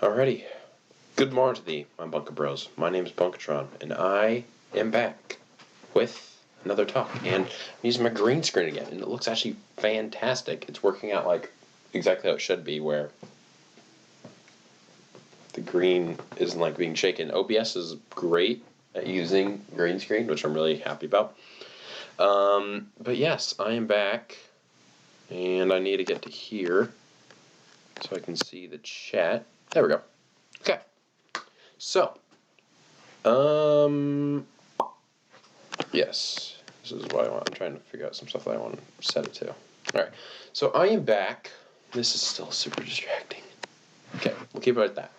Alrighty. Good morning to thee, my Bunker Bros. My name is Bunkatron, and I am back with another talk. And I'm using my green screen again, and it looks actually fantastic. It's working out like exactly how it should be, where the green isn't like being shaken. OBS is great at using green screen, which I'm really happy about. But yes, I am back, and I need to get to here so I can see the chat. There we go. Okay. So, yes, this is what I want. I'm trying to figure out some stuff that I want to set it to. Alright, so I am back. This is still super distracting. Okay, we'll keep it at that.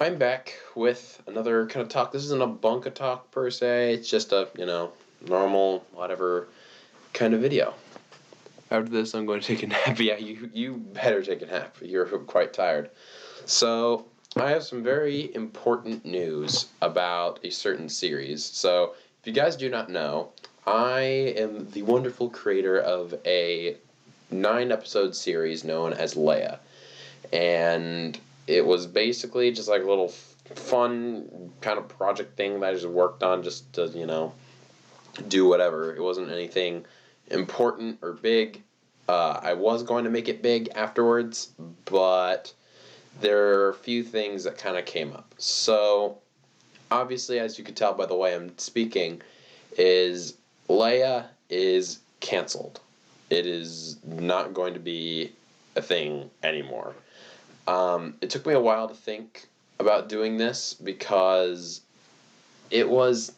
I'm back with another kind of talk. This isn't a bunka talk per se. It's just a, normal, whatever kind of video. After this, I'm going to take a nap. Yeah, you better take a nap. You're quite tired. So, I have some very important news about a certain series. So, if you guys do not know, I am the wonderful creator of a 9-episode series known as LAEA. And it was basically just like a little fun kind of project thing that I just worked on just to, do whatever. It wasn't anything important or big. I was going to make it big afterwards, but there are a few things that kind of came up. So, obviously, as you can tell by the way I'm speaking, is LAEA is canceled. It is not going to be a thing anymore. It took me a while to think about doing this because it was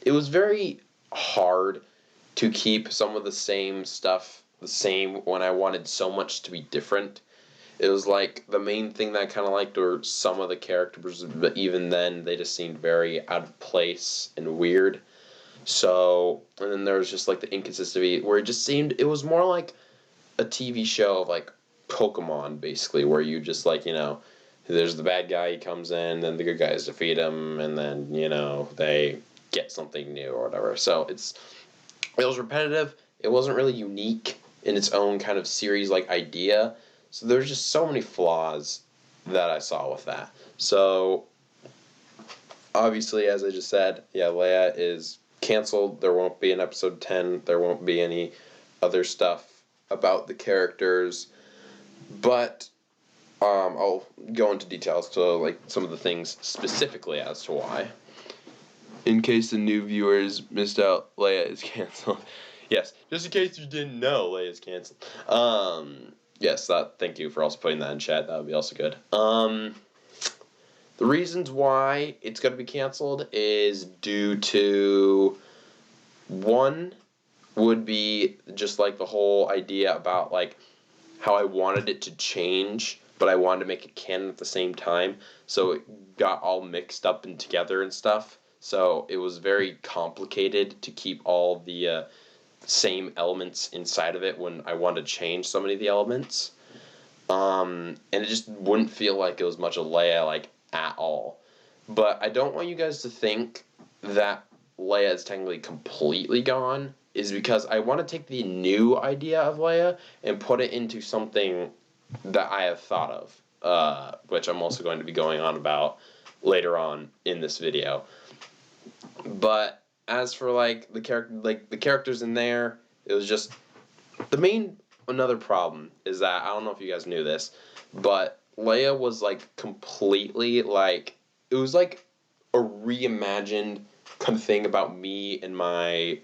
very hard to keep some of the same stuff the same when I wanted so much to be different. It was like the main thing that I kind of liked were some of the characters, but even then they just seemed very out of place and weird. So, and then there was just like the inconsistency where it just seemed, it was more like a TV show of like Pokemon basically, where you just like, there's the bad guy, he comes in, then the good guys defeat him, and then, they get something new or whatever. So it was repetitive. It wasn't really unique in its own kind of series-like idea. So there's just so many flaws that I saw with that. So, obviously, as I just said, yeah, LAEA is canceled. There won't be an episode 10. There won't be any other stuff about the characters. But I'll go into details to like some of the things specifically as to why. In case the new viewers missed out, LAEA is canceled. Yes, just in case you didn't know, LAEA is canceled. Yes, thank you for also putting that in chat. That would be also good. The reasons why it's going to be canceled is due to, one, would be just like the whole idea about like how I wanted it to change, but I wanted to make it canon at the same time, so it got all mixed up and together and stuff. So it was very complicated to keep all the same elements inside of it when I wanted to change so many of the elements. And it just wouldn't feel like it was much of LAEA, like, at all. But I don't want you guys to think that LAEA is technically completely gone, is because I want to take the new idea of LAEA and put it into something that I have thought of, which I'm also going to be going on about later on in this video. But as for the characters in there, it was just another problem is that I don't know if you guys knew this, but LAEA was like completely like, it was like a reimagined kind of thing about me and my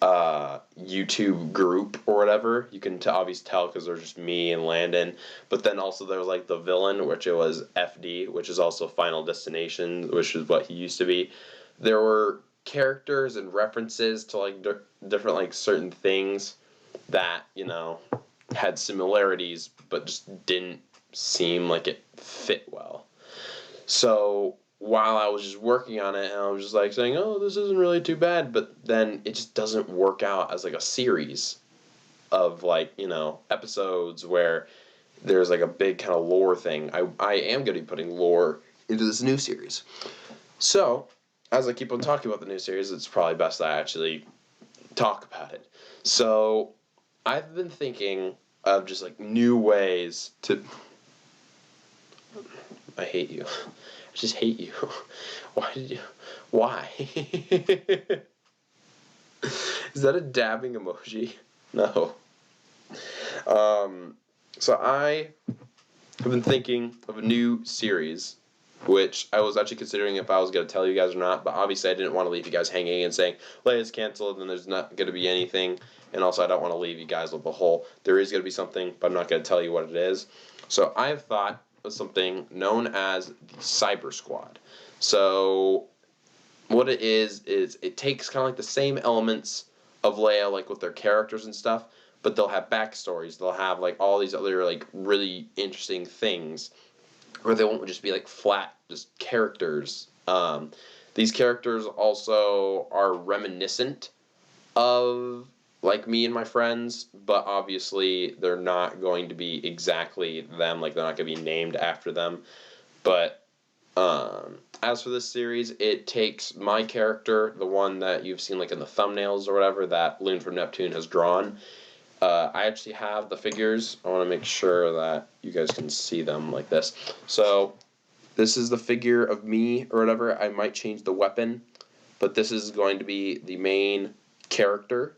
YouTube group or whatever. You can obviously tell because there's just me and Landon, but then also there was like the villain, which it was FD, which is also Final Destination, which is what he used to be. There were characters and references to like different like certain things that had similarities but just didn't seem like it fit well. So while I was just working on it, and I was just like saying, oh, this isn't really too bad, but then it just doesn't work out as like a series of like episodes where there's like a big kind of lore thing. I am going to be putting lore into this new series. So as I keep on talking about the new series, it's probably best that I actually talk about it. So I've been thinking of just like new ways to... I hate you. I just hate you. Why? Is that a dabbing emoji? No. So I have been thinking of a new series, which I was actually considering if I was going to tell you guys or not, but obviously I didn't want to leave you guys hanging and saying, LAEA's canceled and there's not going to be anything, and also I don't want to leave you guys with a hole. There is going to be something, but I'm not going to tell you what it is. So I've thought of something known as the Cyber Squad. So what it is it takes kind of like the same elements of LAEA, like with their characters and stuff, but they'll have backstories. They'll have like all these other like really interesting things, or they won't just be like flat just characters. These characters also are reminiscent of like me and my friends, but obviously they're not going to be exactly them. Like they're not going to be named after them. But as for this series, it takes my character, the one that you've seen like in the thumbnails or whatever that Loon from Neptune has drawn. I actually have the figures. I want to make sure that you guys can see them like this. So this is the figure of me or whatever. I might change the weapon, but this is going to be the main character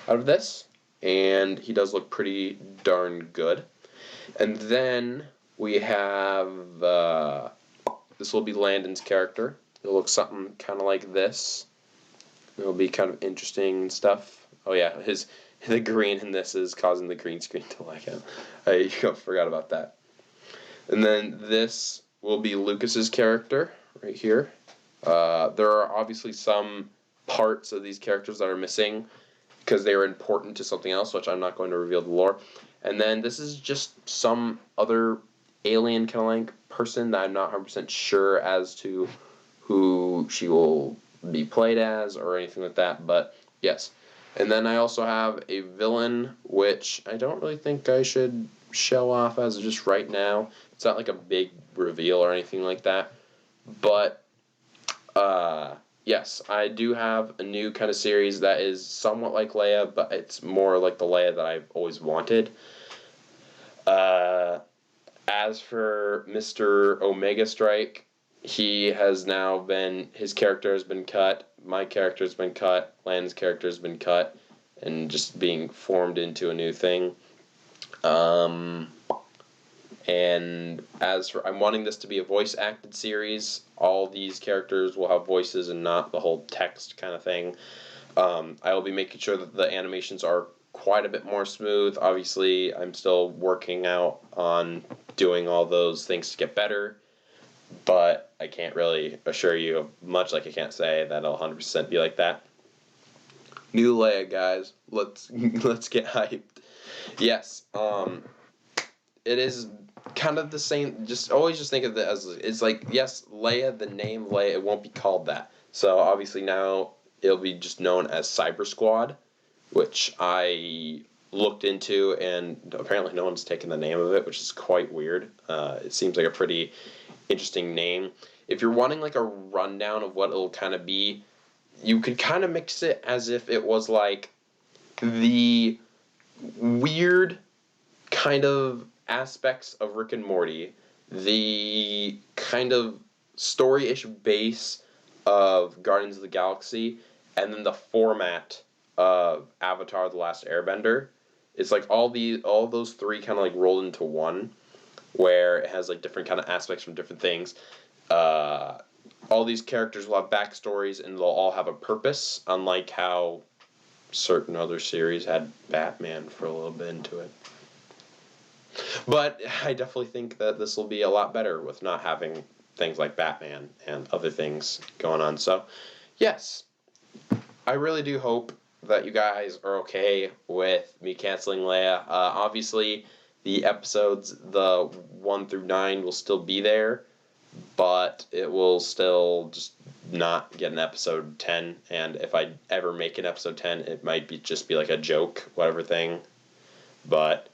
out of this, and he does look pretty darn good. And then we have this will be Landon's character. It'll look something kind of like this. It'll be kind of interesting and stuff. Oh yeah, the green in this is causing the green screen to lag out. I forgot about that. And then this will be Lucas's character right here. There are obviously some parts of these characters that are missing because they are important to something else, which I'm not going to reveal the lore. And then this is just some other alien kind of like person that I'm not 100% sure as to who she will be played as or anything like that, but yes. And then I also have a villain, which I don't really think I should show off as of just right now. It's not like a big reveal or anything like that. But, yes, I do have a new kind of series that is somewhat like LAEA, but it's more like the LAEA that I've always wanted. As for Mr. Omega Strike, his character has been cut, my character has been cut, Land's character has been cut, and just being formed into a new thing. And as for, I'm wanting this to be a voice-acted series. All these characters will have voices and not the whole text kind of thing. I will be making sure that the animations are quite a bit more smooth. Obviously, I'm still working out on doing all those things to get better, but I can't really assure you, much like I can't say that it'll 100% be like that. New LAEA, guys. Let's get hyped. Yes, it is kind of the same. Just always just think of it as it's like, yes, LAEA, the name LAEA, it won't be called that. So obviously now it'll be just known as Cyber Squad, which I looked into, and apparently no one's taken the name of it, which is quite weird. It seems like a pretty interesting name. If you're wanting like a rundown of what it'll kind of be, you could kind of mix it as if it was like the weird kind of aspects of Rick and Morty, the kind of story-ish base of Guardians of the Galaxy, and then the format of Avatar: The Last Airbender. It's like all those three kind of like rolled into one, where it has like different kind of aspects from different things. All these characters will have backstories and they'll all have a purpose, unlike how certain other series had Batman for a little bit into it. But I definitely think that this will be a lot better with not having things like Batman and other things going on. So, yes, I really do hope that you guys are okay with me canceling LAEA. Obviously, the episodes, the 1 through 9, will still be there, but it will still just not get an episode 10. And if I ever make an episode 10, it might just be like a joke, whatever thing. But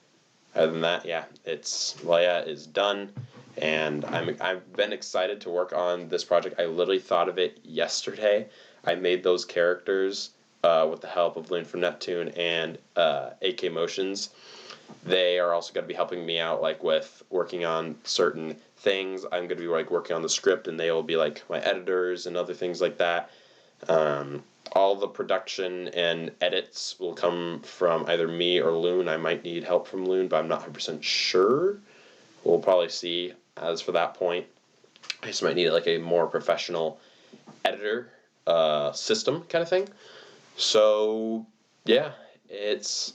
other than that, yeah, LAEA is done, and I've been excited to work on this project. I literally thought of it yesterday. I made those characters with the help of Loon from Neptune and AK Motions. They are also going to be helping me out, like with working on certain things. I'm going to be like working on the script, and they will be like my editors and other things like that. All the production and edits will come from either me or Loon. I might need help from Loon, but I'm not 100% sure. We'll probably see as for that point. I just might need like a more professional editor system kind of thing. So yeah,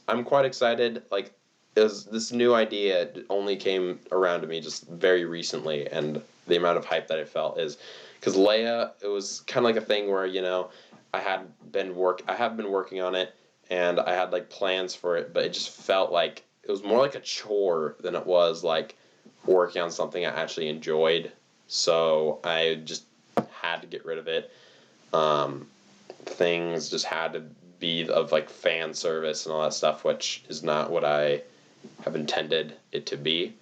I'm quite excited. Like, this new idea only came around to me just very recently, and the amount of hype that I felt is because LAEA, it was kind of like a thing where, you know, I have been working on it, and I had like plans for it, but it just felt like it was more like a chore than it was like working on something I actually enjoyed. So I just had to get rid of it. Things just had to be of like fan service and all that stuff, which is not what I have intended it to be.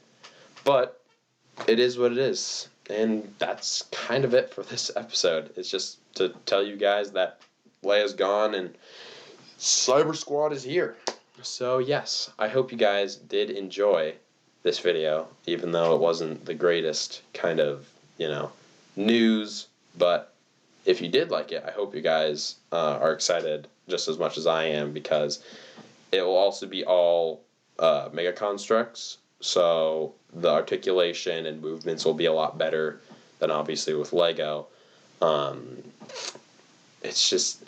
But it is what it is. And that's kind of it for this episode. It's just to tell you guys that LAEA's gone and Cyber Squad is here. So yes, I hope you guys did enjoy this video, even though it wasn't the greatest kind of, news. But if you did like it, I hope you guys are excited just as much as I am, because it will also be all mega constructs. So the articulation and movements will be a lot better than obviously with Lego. It's just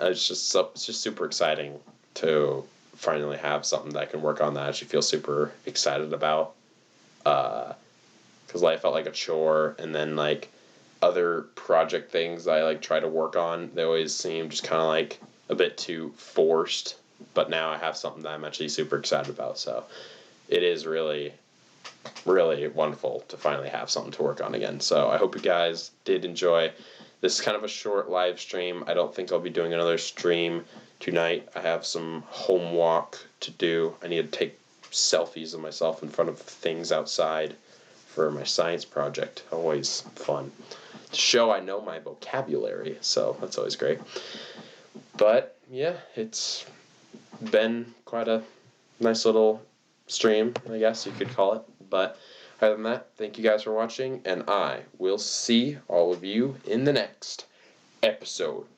super exciting to finally have something that I can work on that I actually feel super excited about. Because life felt like a chore, and then like other project things I like try to work on, they always seem just kind of like a bit too forced. But now I have something that I'm actually super excited about, so it is really, really wonderful to finally have something to work on again. So I hope you guys did enjoy. This is kind of a short live stream. I don't think I'll be doing another stream tonight. I have some homework to do. I need to take selfies of myself in front of things outside for my science project. Always fun to show I know my vocabulary, so that's always great. But yeah, it's been quite a nice little stream, I guess you could call it. But other than that, thank you guys for watching, and I will see all of you in the next episode.